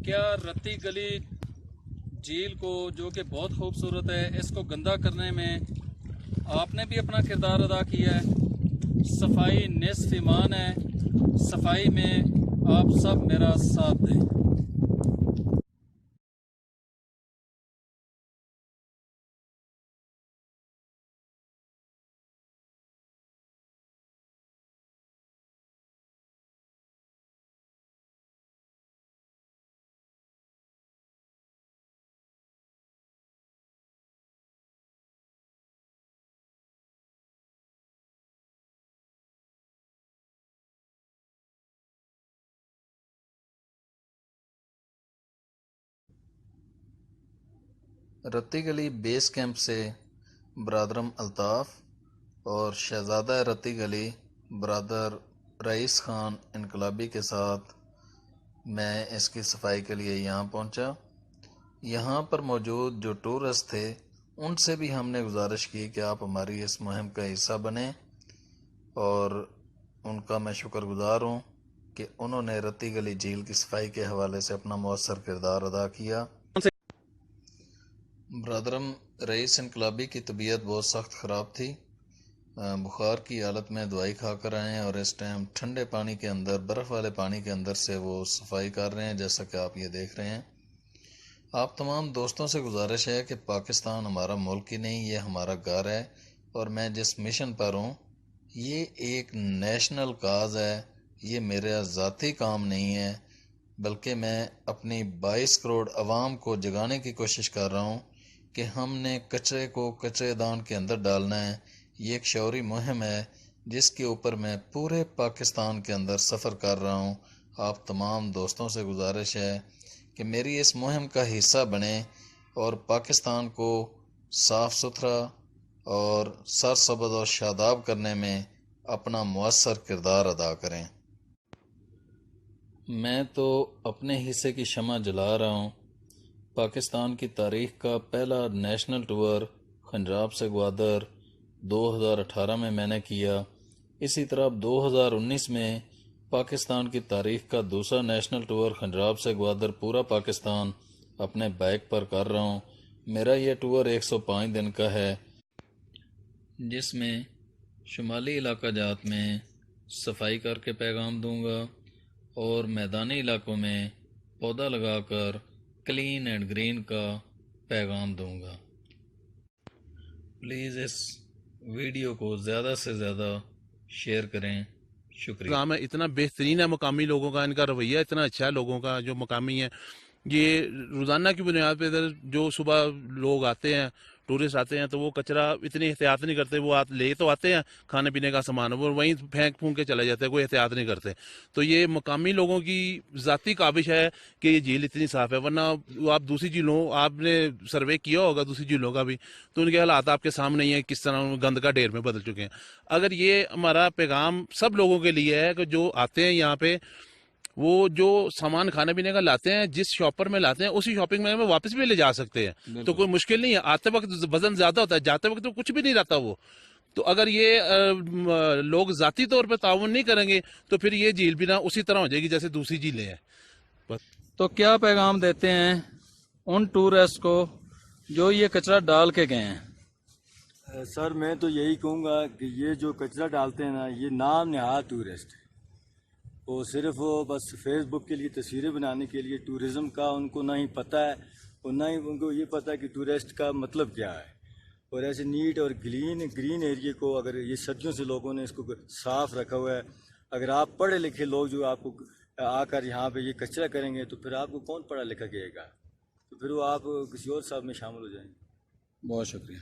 کیا رتی گلی جھیل کو جو کہ بہت خوبصورت ہے اس کو گندا کرنے میں آپ نے بھی اپنا کردار ادا کیا ہے؟ صفائی نصف ایمان ہے، صفائی میں آپ سب میرا ساتھ دیں۔ رتی گلی بیس کیمپ سے برادرم الطاف اور شہزادہ رتی گلی برادر رئیس خان انقلابی کے ساتھ میں اس کی صفائی کے لیے یہاں پہنچا۔ یہاں پر موجود جو ٹورسٹ تھے ان سے بھی ہم نے گزارش کی کہ آپ ہماری اس مہم کا حصہ بنیں، اور ان کا میں شکر گزار ہوں کہ انہوں نے رتی گلی جھیل کی صفائی کے حوالے سے اپنا مؤثر کردار ادا کیا۔ برادرم رئیس انقلابی کی طبیعت بہت سخت خراب تھی، بخار کی حالت میں دوائی کھا کر آئے ہیں، اور اس ٹائم ٹھنڈے پانی کے اندر، برف والے پانی کے اندر سے وہ صفائی کر رہے ہیں، جیسا کہ آپ یہ دیکھ رہے ہیں۔ آپ تمام دوستوں سے گزارش ہے کہ پاکستان ہمارا ملک ہی نہیں، یہ ہمارا گھر ہے، اور میں جس مشن پر ہوں یہ ایک نیشنل کاز ہے، یہ میرا ذاتی کام نہیں ہے، بلکہ میں اپنی 22 کروڑ عوام کو جگانے کی کوشش کر رہا ہوں کہ ہم نے کچرے کو کچرے دان کے اندر ڈالنا ہے۔ یہ ایک شعوری مہم ہے جس کے اوپر میں پورے پاکستان کے اندر سفر کر رہا ہوں۔ آپ تمام دوستوں سے گزارش ہے کہ میری اس مہم کا حصہ بنیں اور پاکستان کو صاف ستھرا اور سرسبز اور شاداب کرنے میں اپنا مؤثر کردار ادا کریں۔ میں تو اپنے حصے کی شمع جلا رہا ہوں۔ پاکستان کی تاریخ کا پہلا نیشنل ٹور خنجاب سے گوادر 2018 میں نے کیا۔ اسی طرح 2019 میں پاکستان کی تاریخ کا دوسرا نیشنل ٹور خنجاب سے گوادر پورا پاکستان اپنے بائک پر کر رہا ہوں۔ میرا یہ ٹور 105 دن کا ہے، جس میں شمالی علاقہ جات میں صفائی کر کے پیغام دوں گا، اور میدانی علاقوں میں پودا لگا کر کلین اینڈ گرین کا پیغام دوں گا۔ پلیز اس ویڈیو کو زیادہ سے زیادہ شیئر کریں، شکریہ۔ نظام ہے اتنا بہترین ہے، مقامی لوگوں کا ان کا رویہ اتنا اچھا ہے، لوگوں کا جو مقامی ہے، یہ روزانہ کی بنیاد پہ ادھر جو صبح لوگ آتے ہیں، ٹورسٹ آتے ہیں، تو وہ کچرا اتنی احتیاط نہیں کرتے، وہ لے تو آتے ہیں کھانے پینے کا سامان، وہ وہیں پھینک پھونک کے چلے جاتے ہیں، کوئی احتیاط نہیں کرتے۔ تو یہ مقامی لوگوں کی ذاتی کاوش ہے کہ یہ جھیل اتنی صاف ہے، ورنہ آپ دوسری جھیلوں، آپ نے سروے کیا ہوگا دوسری جھیلوں کا بھی، تو ان کے حالات آپ کے سامنے ہی ہیں، کس طرح گند کا ڈھیر میں بدل چکے ہیں۔ اگر یہ ہمارا پیغام سب لوگوں کے لیے ہے کہ جو آتے ہیں یہاں پہ، وہ جو سامان کھانے پینے کا لاتے ہیں، جس شاپر میں لاتے ہیں اسی شاپنگ میں واپس بھی لے جا سکتے ہیں، تو کوئی مشکل نہیں ہے۔ آتے وقت وزن زیادہ ہوتا ہے، جاتے وقت تو کچھ بھی نہیں رہتا وہ۔ تو اگر یہ لوگ ذاتی طور پہ تعاون نہیں کریں گے تو پھر یہ جھیل بھی نہ اسی طرح ہو جائے گی جیسے دوسری جھیلیں ہیں۔ تو کیا پیغام دیتے ہیں ان ٹورسٹ کو جو یہ کچرا ڈال کے گئے ہیں؟ سر میں تو یہی کہوں گا کہ یہ جو کچرا ڈالتے ہیں نا، یہ نام نہاد ٹورسٹ ہے، وہ صرف وہ بس فیس بک کے لیے تصویریں بنانے کے لیے، ٹورزم کا ان کو نہ ہی پتہ ہے اور نہ ہی ان کو یہ پتہ ہے کہ ٹورسٹ کا مطلب کیا ہے۔ اور ایسے نیٹ اور گرین ایریے کو اگر یہ صدیوں سے لوگوں نے اس کو صاف رکھا ہوا ہے، اگر آپ پڑھے لکھے لوگ جو آپ کو آ کر یہاں پہ یہ کچرا کریں گے تو پھر آپ کو کون پڑھا لکھا کہے گا؟ تو پھر وہ آپ کسی اور صاحب میں شامل ہو جائیں گے۔ بہت شکریہ۔